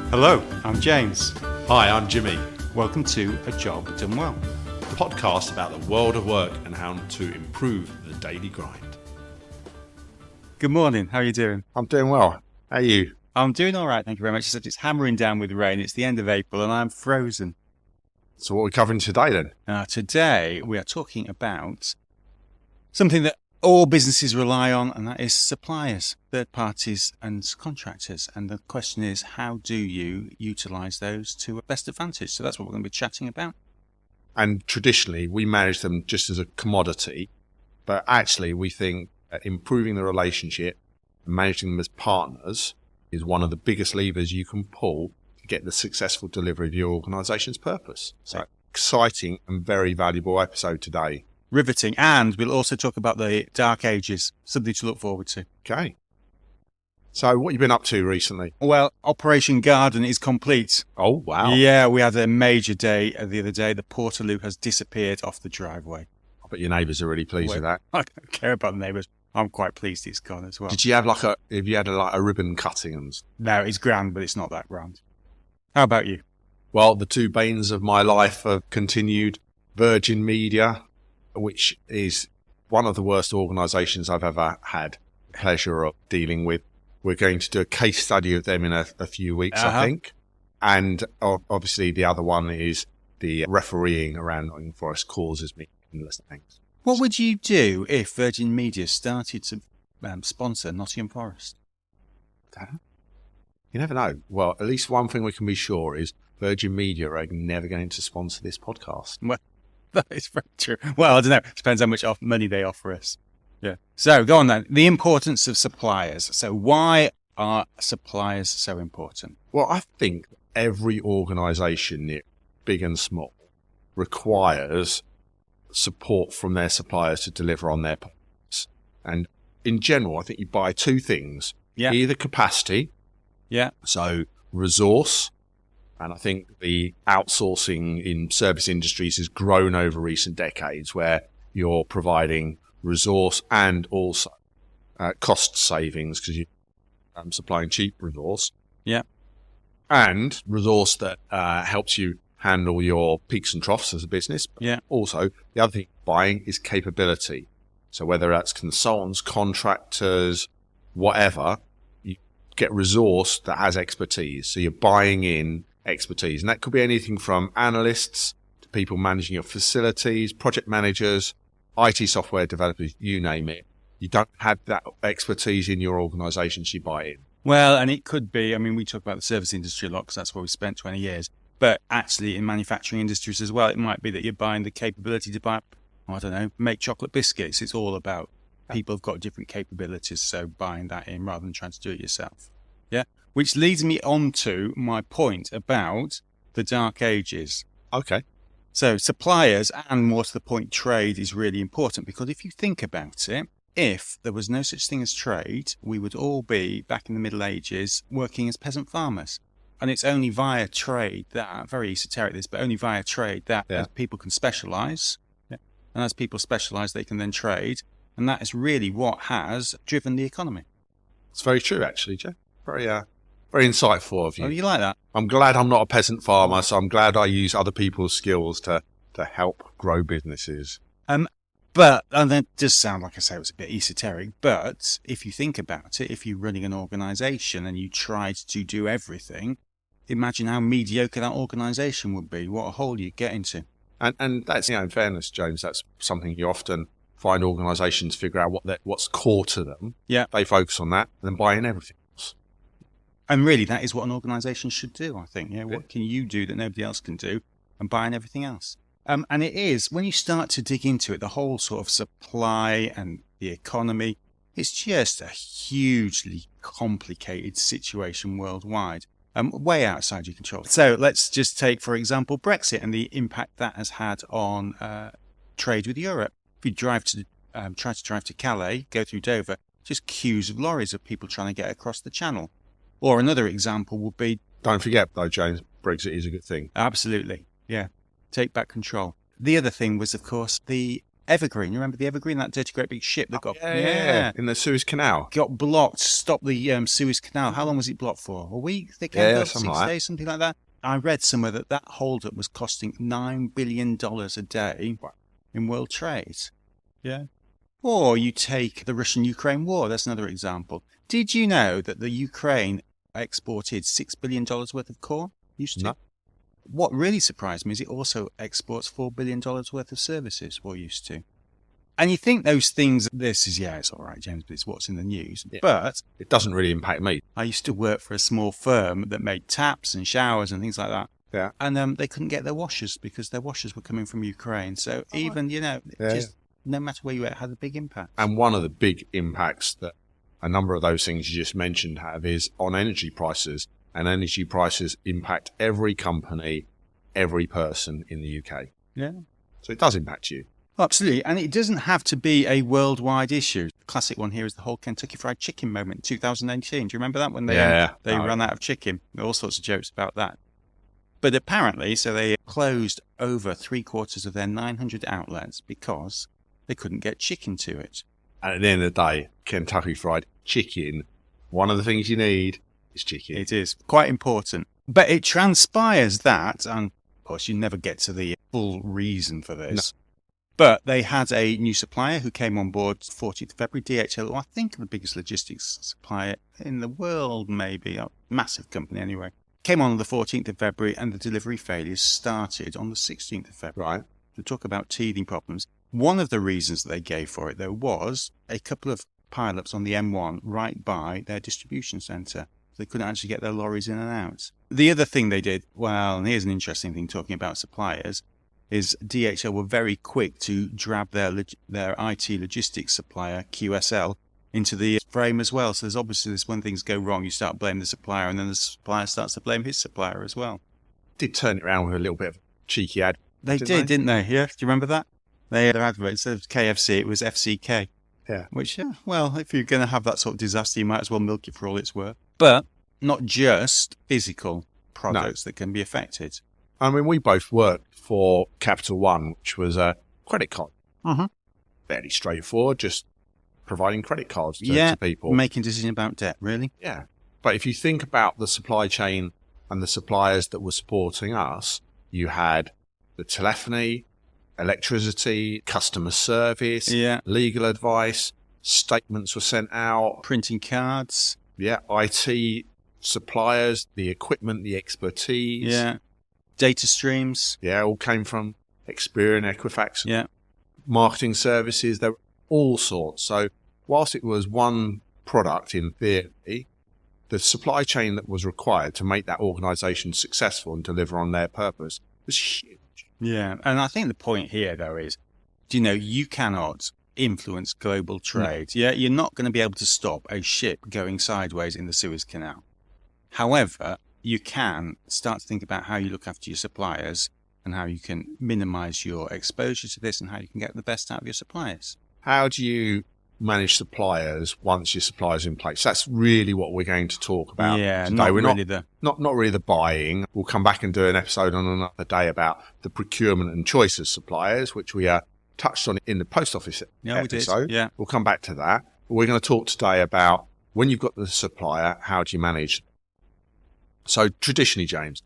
Hello, I'm James. Hi, I'm Jimmy. Welcome to A Job Done Well. A podcast about the world of work and how to improve the daily grind. Good morning, how are you doing? I'm doing well. How are you? I'm doing all right, thank you very much, except it's hammering down with rain. It's the end of April and I'm frozen. So what are we covering today then? Today we are talking about something that all businesses rely on, and that is suppliers, third parties and contractors. And the question is, how do you utilise those to best advantage? So that's what we're going to be chatting about. And traditionally, we manage them just as a commodity, but actually we think that improving the relationship, managing them as partners is one of the biggest levers you can pull to get the successful delivery of your organisation's purpose. So exciting and very valuable episode today. Riveting. And we'll also talk about the dark ages, something to look forward to. Okay. So what have you been up to recently? Well, Operation Garden is complete. Oh, wow. Yeah, we had a major day the other day. The Portaloo has disappeared off the driveway. I bet your neighbours are really pleased with that. I don't care about the neighbours. I'm quite pleased it's gone as well. Did you have have you had a ribbon cutting? And... No, it's grand, but it's not that grand. How about you? Well, the two banes of my life have continued. Virgin Media, which is one of the worst organisations I've ever had the pleasure of dealing with. We're going to do a case study of them in a few weeks, I think. And obviously the other one is the refereeing around Nottingham Forest causes me endless thanks. What would you do if Virgin Media started to sponsor Nottingham Forest? You never know. Well, at least one thing we can be sure is Virgin Media are never going to sponsor this podcast. Well, that is very true. Well, I don't know. It depends how much money they offer us. Yeah. So go on then. The importance of suppliers. So why are suppliers so important? Well, I think every organisation, big and small, requires support from their suppliers to deliver on their plans. And in general, I think you buy two things. Yeah. Either capacity. Yeah. So resource. And I think the outsourcing in service industries has grown over recent decades, where you're providing resource and also cost savings because you're supplying cheap resource. Yeah. And resource that helps you handle your peaks and troughs as a business. Yeah. Also, the other thing buying is capability. So whether that's consultants, contractors, whatever, you get resource that has expertise. So you're buying in expertise. And that could be anything from analysts to people managing your facilities, project managers, IT software developers, you name it. You don't have that expertise in your organisation, so you buy in. Well, and it could be, we talk about the service industry a lot because that's where we spent 20 years. But actually in manufacturing industries as well, it might be that you're buying the capability to buy, make chocolate biscuits. It's all about people have got different capabilities, so buying that in rather than trying to do it yourself. Yeah. Which leads me on to my point about the dark ages. Okay. So suppliers, and more to the point, trade is really important, because if you think about it, if there was no such thing as trade, we would all be back in the Middle Ages working as peasant farmers. And it's only via trade that, very esoteric this, but only via trade that as people can specialise. Yeah. And as people specialise, they can then trade. And that is really what has driven the economy. It's very true, actually, Joe. Very insightful of you. Oh, you like that? I'm glad I'm not a peasant farmer, so I'm glad I use other people's skills to help grow businesses. And that does sound, like I say, it was a bit esoteric, but if you think about it, if you're running an organisation and you tried to do everything, imagine how mediocre that organisation would be, what a hole you'd get into. And that's, in fairness, James, that's something you often find organisations figure out what's core to them. Yeah. They focus on that and then buy in everything else. And really, that is what an organisation should do, I think. Yeah. What can you do that nobody else can do, and buy in everything else? And it is, when you start to dig into it, the whole sort of supply and the economy, it's just a hugely complicated situation worldwide, way outside your control. So let's just take, for example, Brexit and the impact that has had on trade with Europe. If you try to drive to Calais, go through Dover, just queues of lorries of people trying to get across the channel. Or another example would be... Don't forget, though, James, Brexit is a good thing. Absolutely, yeah. Take back control. The other thing was, of course, the Evergreen. You remember the Evergreen, that dirty great big ship that got in the Suez Canal. got blocked, stopped the Suez Canal. How long was it blocked for? A week? They came up, 6 days, something like that. I read somewhere that hold-up was costing $9 billion a day in world trade. Yeah. Or you take the Russian-Ukraine war. That's another example. Did you know that the Ukraine exported $6 billion worth of corn? Used to. No. What really surprised me is it also exports $4 billion worth of services, or used to. And you think those things, it's all right, James, but it's what's in the news. Yeah. But it doesn't really impact me. I used to work for a small firm that made taps and showers and things like that. Yeah. And they couldn't get their washers because their washers were coming from Ukraine. So just no matter where you were, it had a big impact. And one of the big impacts that a number of those things you just mentioned have is on energy prices. And energy prices impact every company, every person in the UK. Yeah. So it does impact you. Absolutely. And it doesn't have to be a worldwide issue. The classic one here is the whole Kentucky Fried Chicken moment in 2018. Do you remember that when they ran out of chicken? There were all sorts of jokes about that. But apparently, so they closed over 3/4 of their 900 outlets because they couldn't get chicken to it. And at the end of the day, Kentucky Fried Chicken, one of the things you need is chicken. It is quite important. But it transpires that, and of course you never get to the full reason for this, but they had a new supplier who came on board 14th of February, DHL, I think the biggest logistics supplier in the world, maybe, a massive company anyway. Came on the 14th of February and the delivery failures started on the 16th of February. Right. To talk about teething problems. One of the reasons that they gave for it, though, was a couple of pile-ups on the M1 right by their distribution centre. They couldn't actually get their lorries in and out. The other thing they did, well, and here's an interesting thing talking about suppliers, is DHL were very quick to drab their IT logistics supplier, QSL, into the frame as well. So there's obviously this when things go wrong, you start blaming the supplier, and then the supplier starts to blame his supplier as well. Did turn it around with a little bit of cheeky ad. They didn't they? Yeah, do you remember that? Their advert, instead of KFC, it was FCK. Yeah. Which, well, if you're going to have that sort of disaster, you might as well milk it for all it's worth. But not just physical products that can be affected. I mean, we both worked for Capital One, which was a credit card. Mm-hmm. Fairly straightforward, just providing credit cards to people. Making decisions about debt, really. Yeah. But if you think about the supply chain and the suppliers that were supporting us, you had the telephony, electricity, customer service, legal advice, statements were sent out. Printing cards. Yeah, IT suppliers, the equipment, the expertise. Yeah. Data streams. Yeah, all came from Experian, Equifax. Yeah. Marketing services, there were all sorts. So whilst it was one product in theory, the supply chain that was required to make that organisation successful and deliver on their purpose was huge. Yeah, and I think the point here, though, is, you cannot influence global trade. No. Yeah, you're not going to be able to stop a ship going sideways in the Suez Canal. However, you can start to think about how you look after your suppliers and how you can minimise your exposure to this and how you can get the best out of your suppliers. How do you manage suppliers once your supplier's in place? That's really what we're going to talk about today. Not really the buying. We'll come back and do an episode on another day about the procurement and choice of suppliers, which we touched on in the post office episode. We did. Yeah. We'll come back to that. But we're going to talk today about when you've got the supplier, how do you manage? So traditionally, James,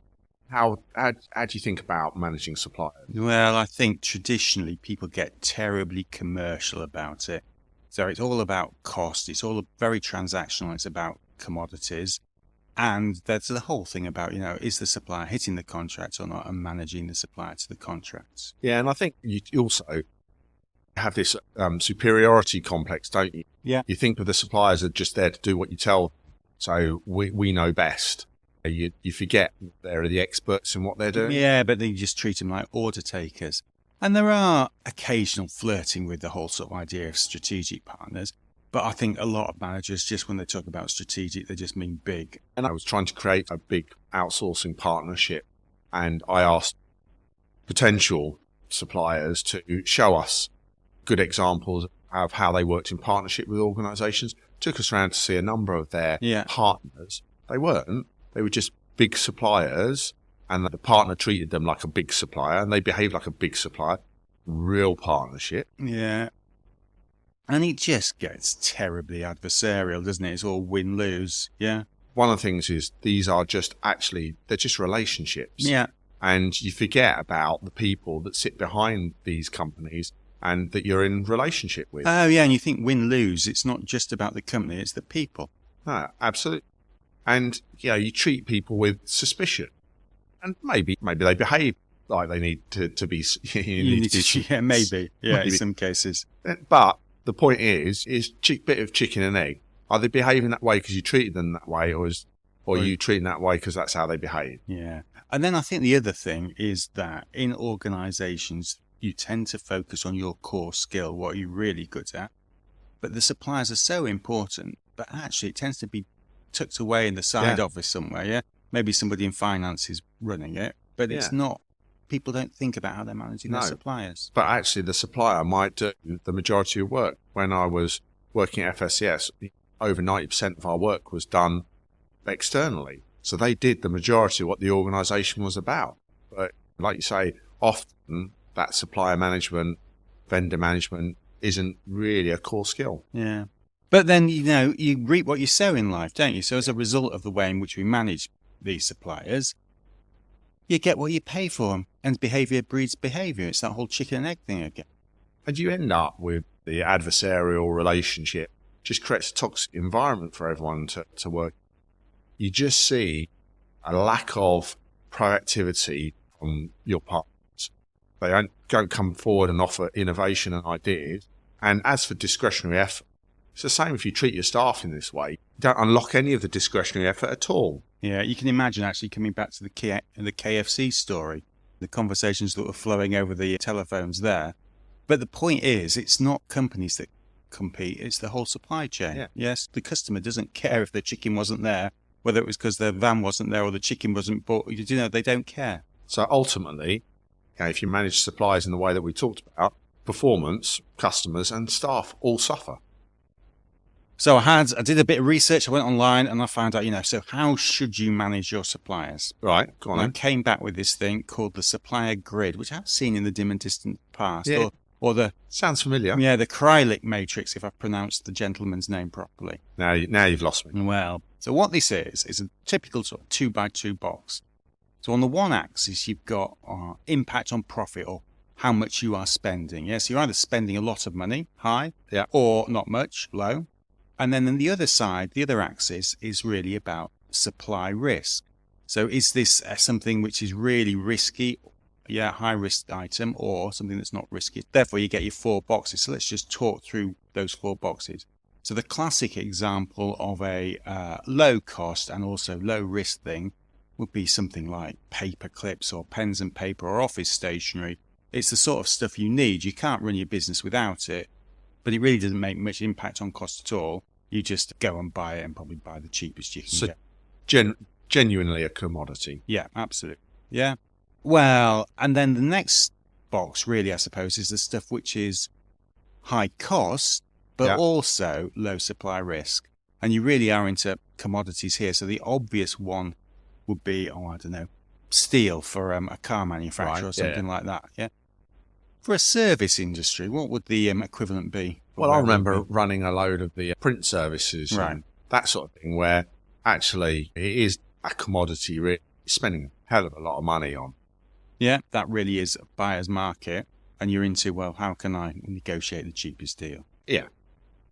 how do you think about managing suppliers? Well, I think traditionally people get terribly commercial about it. So it's all about cost. It's all very transactional. It's about commodities. And there's the whole thing about, is the supplier hitting the contract or not, and managing the supplier to the contracts. Yeah, and I think you also have this superiority complex, don't you? Yeah. You think of the suppliers are just there to do what you tell them. So we know best. You forget they're the experts in what they're doing. Yeah, but then you just treat them like order takers. And there are occasional flirting with the whole sort of idea of strategic partners. But I think a lot of managers, just when they talk about strategic, they just mean big. And I was trying to create a big outsourcing partnership. And I asked potential suppliers to show us good examples of how they worked in partnership with organisations. Took us around to see a number of their partners. They weren't. They were just big suppliers. And the partner treated them like a big supplier, and they behaved like a big supplier. real partnership. Yeah. And it just gets terribly adversarial, doesn't it? It's all win-lose. Yeah. One of the things is these are just actually, they're just relationships. Yeah. And you forget about the people that sit behind these companies and that you're in relationship with. Oh, yeah. And you think win-lose, it's not just about the company, it's the people. No, absolutely. And, you treat people with suspicion. And maybe they behave like they need to be. Yeah, maybe. Yeah, maybe. In some cases. But the point is bit of chicken and egg. Are they behaving that way because you treated them that way, or are you treating that way because that's how they behave? Yeah. And then I think the other thing is that in organizations, you tend to focus on your core skill, what you're really good at. But the suppliers are so important, but actually it tends to be tucked away in the side office somewhere, yeah? Maybe somebody in finance is running it, but it's not. People don't think about how they're managing their suppliers. But actually the supplier might do the majority of work. When I was working at FSCS, over 90% of our work was done externally. So they did the majority of what the organisation was about. But like you say, often that supplier management, vendor management isn't really a core skill. Yeah. But then, you reap what you sow in life, don't you? So as a result of the way in which we manage these suppliers, you get what you pay for them. And behaviour breeds behaviour. It's that whole chicken and egg thing again. And you end up with the adversarial relationship. Just creates a toxic environment for everyone to work. You just see a lack of proactivity from your partners. They don't come forward and offer innovation and ideas. And as for discretionary effort, it's the same if you treat your staff in this way. You don't unlock any of the discretionary effort at all. Yeah, you can imagine actually coming back to the KFC story, the conversations that were flowing over the telephones there. But the point is, it's not companies that compete, it's the whole supply chain. Yeah. Yes, the customer doesn't care if the chicken wasn't there, whether it was because their van wasn't there or the chicken wasn't bought. They don't care. So ultimately, if you manage suppliers in the way that we talked about, performance, customers and staff all suffer. So I did a bit of research. I went online and I found out, so how should you manage your suppliers? Right, go on. And I came back with this thing called the supplier grid, which I've seen in the dim and distant past. Yeah. Or the sounds familiar. Yeah, the Krylik matrix, if I've pronounced the gentleman's name properly. Now you've lost me. Well, so what this is a typical sort of 2x2 box. So on the one axis, you've got impact on profit or how much you are spending. Yes, you're either spending a lot of money, high, or not much, low. And then on the other side, the other axis is really about supply risk. So is this something which is really risky? Yeah, high risk item, or something that's not risky. Therefore, you get your 4 boxes. So let's just talk through those 4 boxes. So the classic example of a low cost and also low risk thing would be something like paper clips or pens and paper or office stationery. It's the sort of stuff you need. You can't run your business without it, but it really doesn't make much impact on cost at all. You just go and buy it and probably buy the cheapest you can get. Genuinely a commodity. Yeah, absolutely. Yeah. Well, and then the next box really, I suppose, is the stuff which is high cost, but also low supply risk. And you really are into commodities here. So the obvious one would be, steel for a car manufacturer or something like that. Yeah. For a service industry, what would the equivalent be? Well, I remember running a load of the print services, and that sort of thing, where actually it is a commodity really spending a hell of a lot of money on. Yeah, that really is a buyer's market. And you're into, how can I negotiate the cheapest deal? Yeah.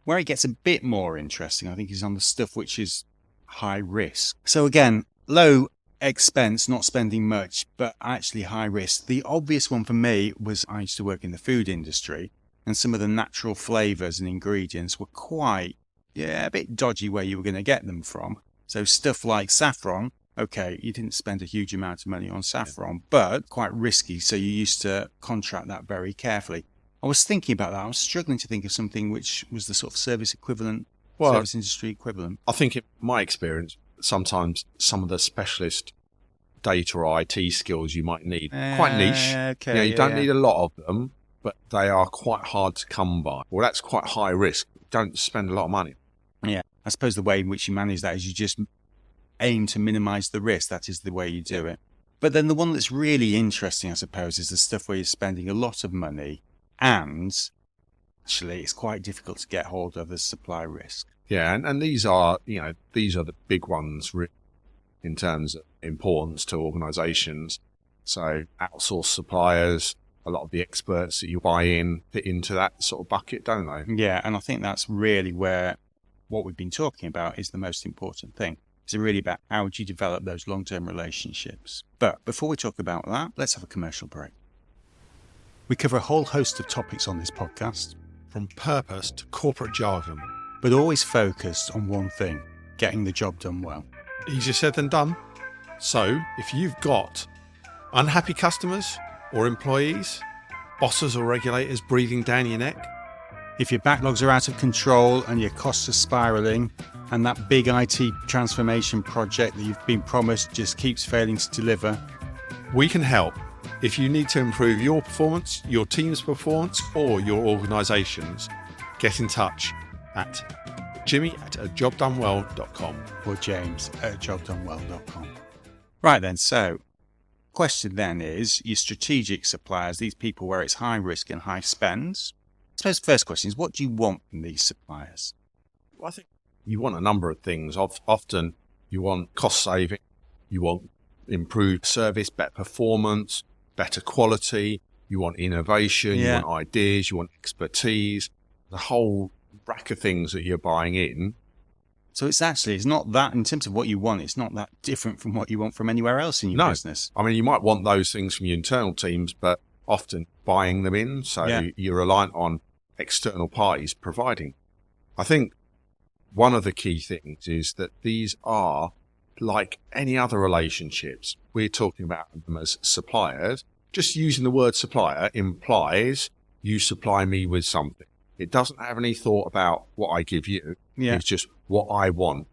Where it gets a bit more interesting, I think, is on the stuff which is high risk. So again, low expense, not spending much, but actually high risk. The obvious one for me was I used to work in the food industry, and some of the natural flavors and ingredients were quite, a bit dodgy where you were going to get them from. So stuff like saffron, okay, you didn't spend a huge amount of money on saffron, but quite risky. So you used to contract that very carefully. I was thinking about that. I was struggling to think of something which was the sort of service equivalent, service industry equivalent. I think in my experience, sometimes some of the specialist data or IT skills you might need, quite niche. Okay, you don't need a lot of them, but they are quite hard to come by. Well, that's quite high risk. Don't spend a lot of money. Yeah, I suppose the way in which you manage that is you just aim to minimize the risk. That is the way you do it. But then the one that's really interesting, I suppose, is the stuff where you're spending a lot of money and actually it's quite difficult to get hold of as supply risk. Yeah, and these are the big ones in terms of importance to organisations. So outsourced suppliers, a lot of the experts that you buy in fit into that sort of bucket, don't they? Yeah, and I think that's really where what we've been talking about is the most important thing. It's really about how do you develop those long-term relationships. But before we talk about that, let's have a commercial break. We cover a whole host of topics on this podcast, From purpose to corporate jargon. but always focused on one thing, getting the job done well. Easier said than done. So if you've got unhappy customers or employees, bosses or regulators breathing down your neck, If your backlogs are out of control and your costs are spiraling, and that big IT transformation project that you've been promised just keeps failing to deliver, we can help. If you need to improve your performance, your team's performance, or your organisation's, get in touch at jimmy@ajobdonewell.com. or james@jobdonewell.com. Right then, so question then is your strategic suppliers, these people where it's high risk and high spends. I suppose the first question is, what do you want from these suppliers? Well, I think you want a number of things. Often you want cost saving, you want improved service, better performance, better quality, you want innovation, you want ideas, you want expertise, the whole rack of things that you're buying in. So it's not that, in terms of what you want, it's not that different from what you want from anywhere else in your business. I mean, you might want those things from your internal teams, but often buying them in, so you're reliant on external parties providing. I think one of the key things is that these are like any other relationships. We're talking about them as suppliers. Just using the word supplier implies you supply me with something. It doesn't have any thought about what I give you. Yeah. It's just what I want,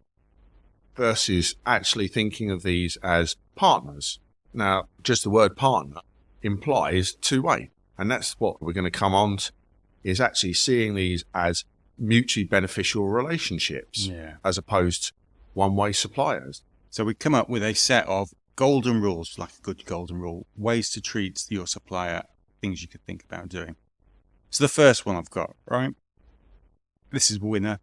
versus actually thinking of these as partners. Now, just the word partner implies two-way, and that's what we're going to come on to, is actually seeing these as mutually beneficial relationships as opposed to one-way suppliers. So we come up with a set of golden rules, like a good golden rule, ways to treat your supplier, things you could think about doing. So the first one I've got, right? This is a winner.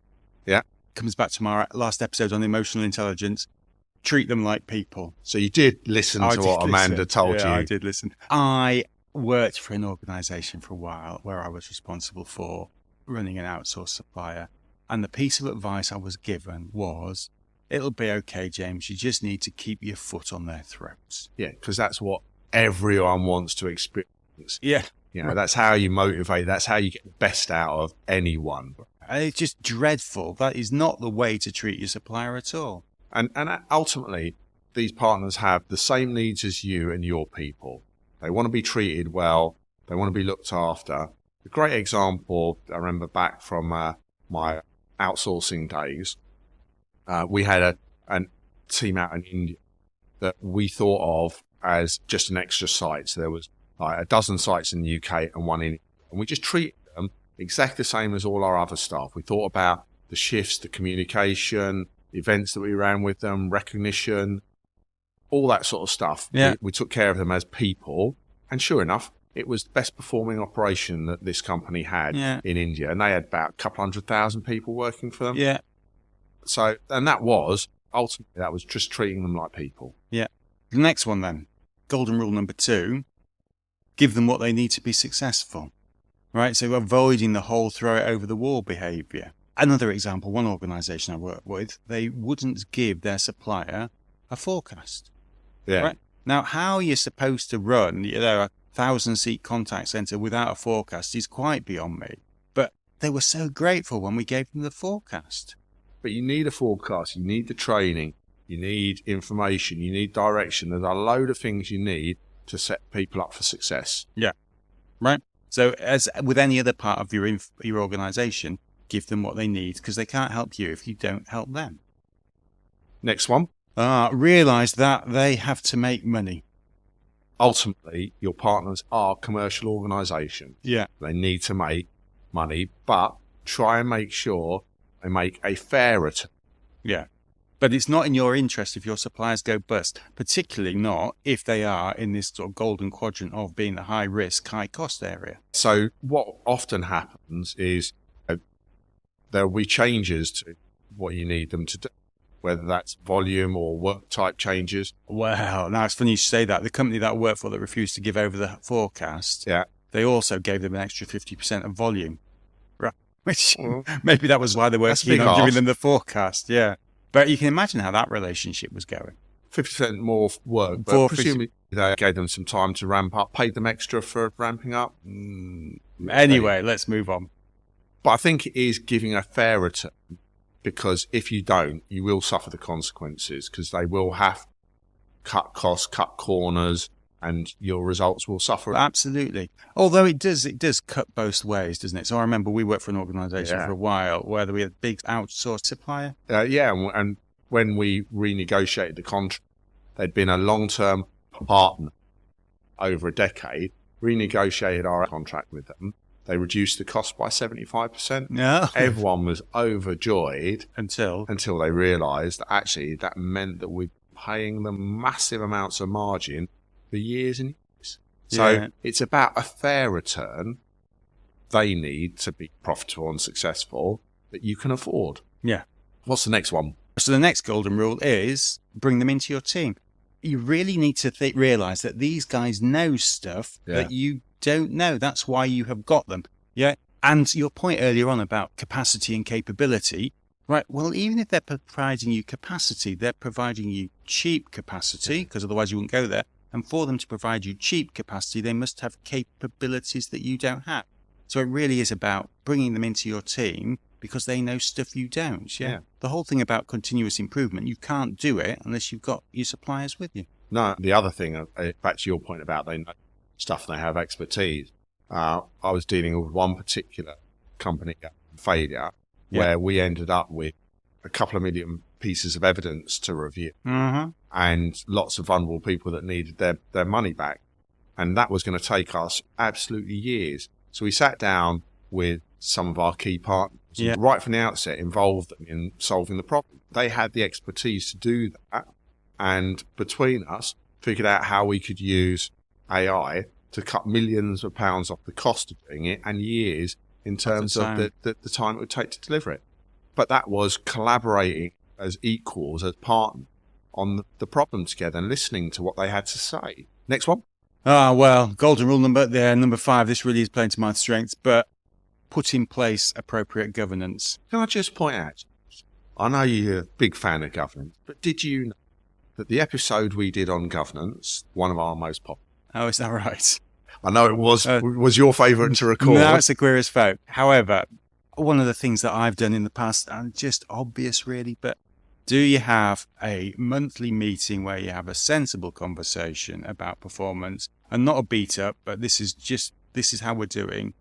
Yeah. Comes back to my last episode on emotional intelligence. Treat them like people. So you did listen to what Amanda told you. I did listen. I worked for an organisation for a while where I was responsible for running an outsourced supplier. And the piece of advice I was given was, it'll be okay, James. You just need to keep your foot on their throats. Yeah, because that's what everyone wants to experience. Yeah. That's how you motivate. That's how you get the best out of anyone. And it's just dreadful. That is not the way to treat your supplier at all. And ultimately, these partners have the same needs as you and your people. They want to be treated well. They want to be looked after. A great example, I remember back from my outsourcing days, we had a team out in India that we thought of as just an extra site. So there was like a dozen sites in the UK and one in India. And we just treated them exactly the same as all our other staff. We thought about the shifts, the communication, the events that we ran with them, recognition, all that sort of stuff. Yeah. We took care of them as people. And sure enough, it was the best performing operation that this company had in India. And they had about a couple 100,000 people working for them. Yeah. So, and ultimately, that was just treating them like people. Yeah. The next one then, golden rule number 2, give them what they need to be successful. Right? So avoiding the whole throw it over the wall behavior. Another example, one organisation I work with, they wouldn't give their supplier a forecast. Yeah. Right? Now, how you're supposed to run, a 1,000-seat contact centre without a forecast is quite beyond me. But they were so grateful when we gave them the forecast. But you need a forecast, you need the training, you need information, you need direction. There's a load of things you need to set people up for success. Yeah. Right? So as with any other part of your organisation, give them what they need, because they can't help you if you don't help them. Next one. Realise that they have to make money. Ultimately, your partners are commercial organisations. Yeah. They need to make money, but try and make sure they make a fair return. Yeah. But it's not in your interest if your suppliers go bust, particularly not if they are in this sort of golden quadrant of being the high risk, high cost area. So what often happens is there will be changes to what you need them to do, whether that's volume or work type changes. Well, now it's funny you say that. The company that I work for that refused to give over the forecast, they also gave them an extra 50% of volume. Right. Which maybe that was why they weren't keen on giving them the forecast. Yeah. But you can imagine how that relationship was going. 50% more work, but presumably they gave them some time to ramp up, paid them extra for ramping up. Anyway, let's move on. But I think it is giving a fair return, because if you don't, you will suffer the consequences, because they will have to cut costs, cut corners, and your results will suffer. Absolutely. Although it does cut both ways, doesn't it? So I remember we worked for an organisation for a while where we had a big outsourced supplier. And when we renegotiated the contract, they'd been a long-term partner over a decade, renegotiated our contract with them. They reduced the cost by 75%. No. Everyone was overjoyed until they realised that actually that meant that we're paying them massive amounts of margin for years and years. So it's about a fair return they need to be profitable and successful that you can afford. Yeah. What's the next one? So the next golden rule is bring them into your team. You really need to realise that these guys know stuff that you don't know. That's why you have got them. Yeah. And your point earlier on about capacity and capability, right? Well, even if they're providing you capacity, they're providing you cheap capacity, because otherwise you wouldn't go there. And for them to provide you cheap capacity, they must have capabilities that you don't have. So it really is about bringing them into your team because they know stuff you don't. Yeah. The whole thing about continuous improvement, you can't do it unless you've got your suppliers with you. No, the other thing, back to your point about they know stuff and they have expertise. I was dealing with one particular company failure where we ended up with a couple of million pieces of evidence to review and lots of vulnerable people that needed their money back. And that was going to take us absolutely years. So we sat down with some of our key partners and right from the outset involved them in solving the problem. They had the expertise to do that. And between us, figured out how we could use AI to cut millions of pounds off the cost of doing it and years in terms of the time it would take to deliver it. But that was collaborating as equals, as partners on the problem together and listening to what they had to say. Next one. Well, golden rule number 5, this really is playing to my strengths, but put in place appropriate governance. Can I just point out, I know you're a big fan of governance, but did you know that the episode we did on governance, one of our most popular? Oh, is that right? I know it was your favourite to record. No, it's a queer as folk. However, one of the things that I've done in the past, and just obvious really, but do you have a monthly meeting where you have a sensible conversation about performance and not a beat up, but this is how we're doing,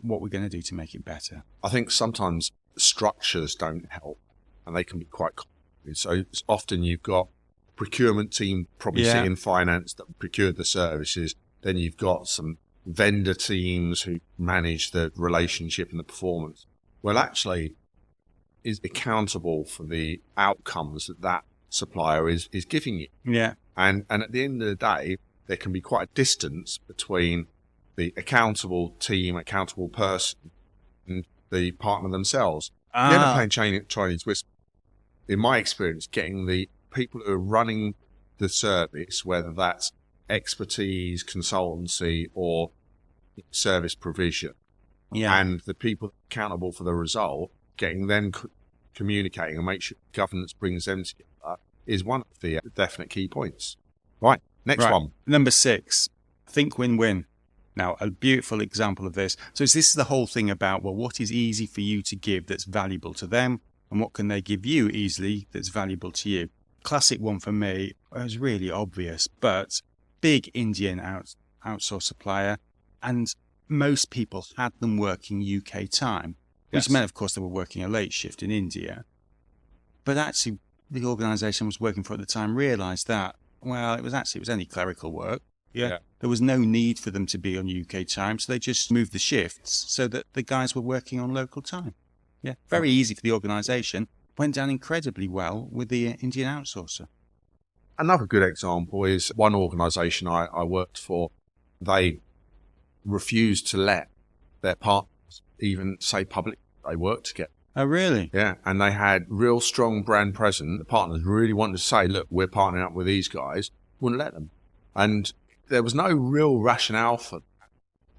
what we're going to do to make it better? I think sometimes structures don't help and they can be quite complicated. So often you've got procurement team probably sit in finance that procured the services. Then you've got some vendor teams who manage the relationship and the performance. Well, actually, is accountable for the outcomes that supplier is giving you. Yeah. And at the end of the day, there can be quite a distance between the accountable team, accountable person, and the partner themselves. You end up playing Chinese whisper. In my experience, getting the people who are running the service, whether that's expertise, consultancy, or service provision, and the people accountable for the result, getting them communicating and make sure governance brings them together is one of the definite key points. Right, next one. Number 6, think win-win. Now, a beautiful example of this. So this is the whole thing about, well, what is easy for you to give that's valuable to them, and what can they give you easily that's valuable to you? Classic one for me, it was really obvious, but big Indian outsourced supplier, and most people had them working UK time, which meant, of course, they were working a late shift in India. But actually, the organisation I was working for at the time realised that, well, it was only clerical work. Yeah. There was no need for them to be on UK time, so they just moved the shifts so that the guys were working on local time. Yeah. Very easy for the organisation, went down incredibly well with the Indian outsourcer. Another good example is one organisation I worked for. They refused to let their partners even say publicly they worked together. Oh, really? Yeah, and they had real strong brand presence. The partners really wanted to say, look, we're partnering up with these guys. Wouldn't let them. And there was no real rationale for that.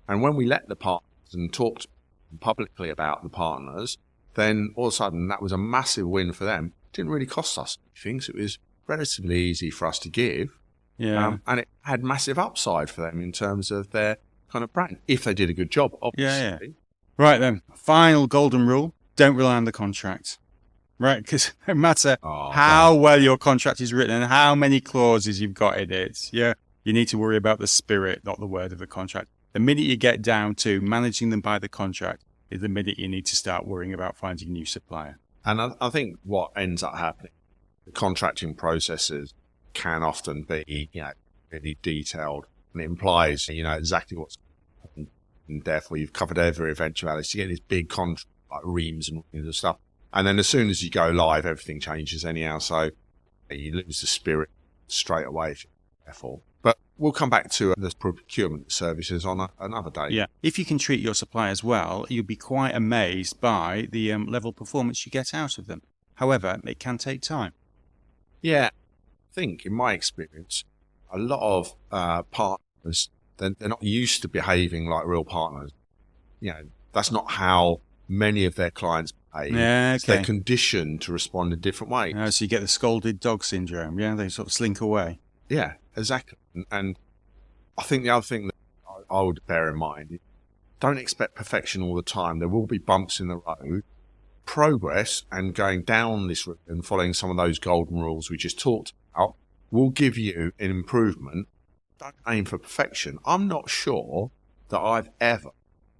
And when we let the partners and talked publicly about the partners, then all of a sudden that was a massive win for them. It didn't really cost us anything, so it was relatively easy for us to give. Yeah. And it had massive upside for them in terms of their kind of brand, if they did a good job, obviously. Yeah. Right then, final golden rule, don't rely on the contract. Right, because no matter how well your contract is written and how many clauses you've got in it, you need to worry about the spirit, not the word of the contract. The minute you get down to managing them by the contract is the minute you need to start worrying about finding a new supplier. And I think what ends up happening, the contracting processes can often be, really detailed, and it implies, exactly what's happened. And therefore, you've covered every eventuality. You get this big contract like reams and all this stuff. And then as soon as you go live, everything changes anyhow. So you lose the spirit straight away, therefore. But we'll come back to the procurement services on another day. Yeah. If you can treat your suppliers well, you'll be quite amazed by the level of performance you get out of them. However, it can take time. Yeah. I think, in my experience, a lot of partners, they're not used to behaving like real partners. That's not how many of their clients behave. Yeah, okay. They're conditioned to respond in different ways. So you get the scolded dog syndrome. Yeah, they sort of slink away. Yeah, exactly. And I think the other thing that I would bear in mind is don't expect perfection all the time. There will be bumps in the road. Progress and going down this route and following some of those golden rules we just talked about will give you an improvement. Don't aim for perfection. I'm not sure that I've ever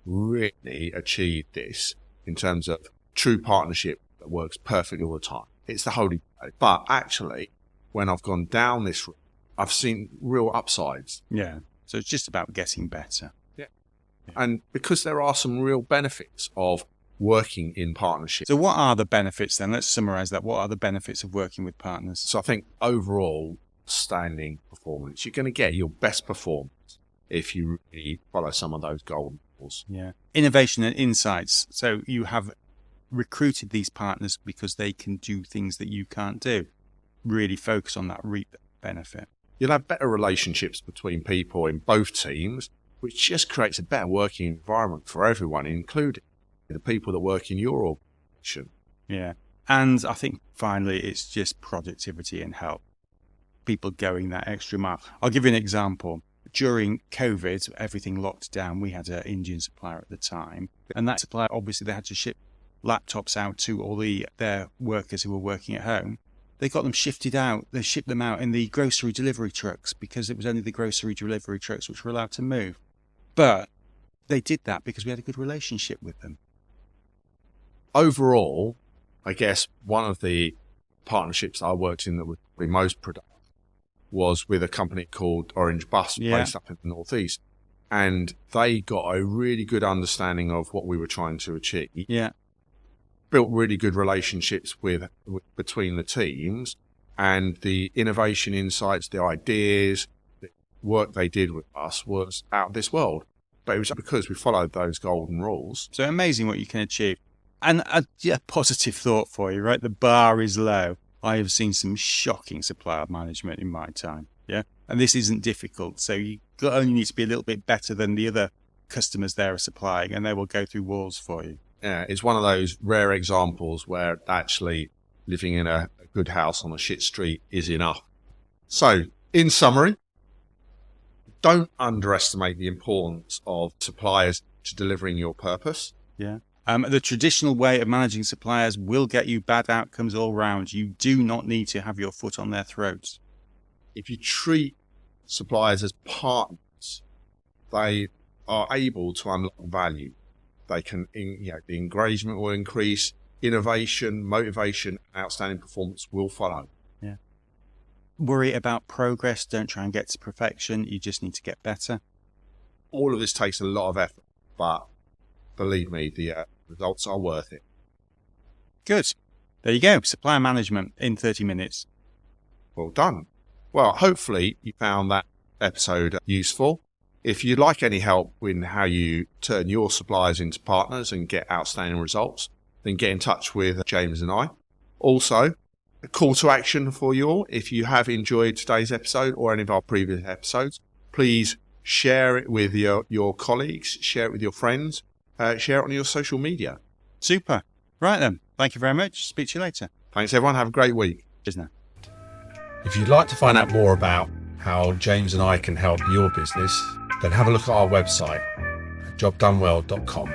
really achieved this in terms of true partnership that works perfectly all the time. It's the holy grail. But actually, when I've gone down this route, I've seen real upsides. Yeah. So it's just about getting better. Yeah. And because there are some real benefits of working in partnership. So what are the benefits then? Let's summarize that. What are the benefits of working with partners? So I think overall, standing performance, you're going to get your best performance if you really follow some of those golden rules. Yeah. Innovation and insights. So you have recruited these partners because they can do things that you can't do. Really focus on that reap benefit. You'll have better relationships between people in both teams, which just creates a better working environment for everyone, including the people that work in your organization. Yeah. And I think finally, it's just productivity and help. People going that extra mile. I'll give you an example. During COVID, everything locked down. We had an Indian supplier at the time. And that supplier, obviously, they had to ship laptops out to all their workers who were working at home. They got them shifted out. They shipped them out in the grocery delivery trucks because it was only the grocery delivery trucks which were allowed to move. But they did that because we had a good relationship with them. Overall, I guess one of the partnerships I worked in that was probably most productive was with a company called Orange Bus, based up in the Northeast. And they got a really good understanding of what we were trying to achieve. Yeah. Built really good relationships between the teams, and the innovation insights, the ideas, the work they did with us was out of this world. But it was because we followed those golden rules. So amazing what you can achieve. And a positive thought for you, right? The bar is low. I have seen some shocking supplier management in my time. Yeah. And this isn't difficult. So you only need to be a little bit better than the other customers they're supplying, and they will go through walls for you. Yeah, it's one of those rare examples where actually living in a good house on a shit street is enough. So, in summary, don't underestimate the importance of suppliers to delivering your purpose. Yeah. The traditional way of managing suppliers will get you bad outcomes all round. You do not need to have your foot on their throats. If you treat suppliers as partners, they are able to unlock value. They can, the engagement will increase, innovation, motivation, outstanding performance will follow. Yeah. Worry about progress. Don't try and get to perfection. You just need to get better. All of this takes a lot of effort, but believe me, the results are worth it. Good. There you go. Supplier management in 30 minutes. Well done. Well, hopefully you found that episode useful. If you'd like any help in how you turn your suppliers into partners and get outstanding results, then get in touch with James and I. Also, a call to action for you all. If you have enjoyed today's episode or any of our previous episodes, please share it with your colleagues, share it with your friends, share it on your social media. Super. Right then. Thank you very much. Speak to you later. Thanks, everyone. Have a great week. Cheers now. If you'd like to find out more about how James and I can help your business, then have a look at our website, jobdonewell.com.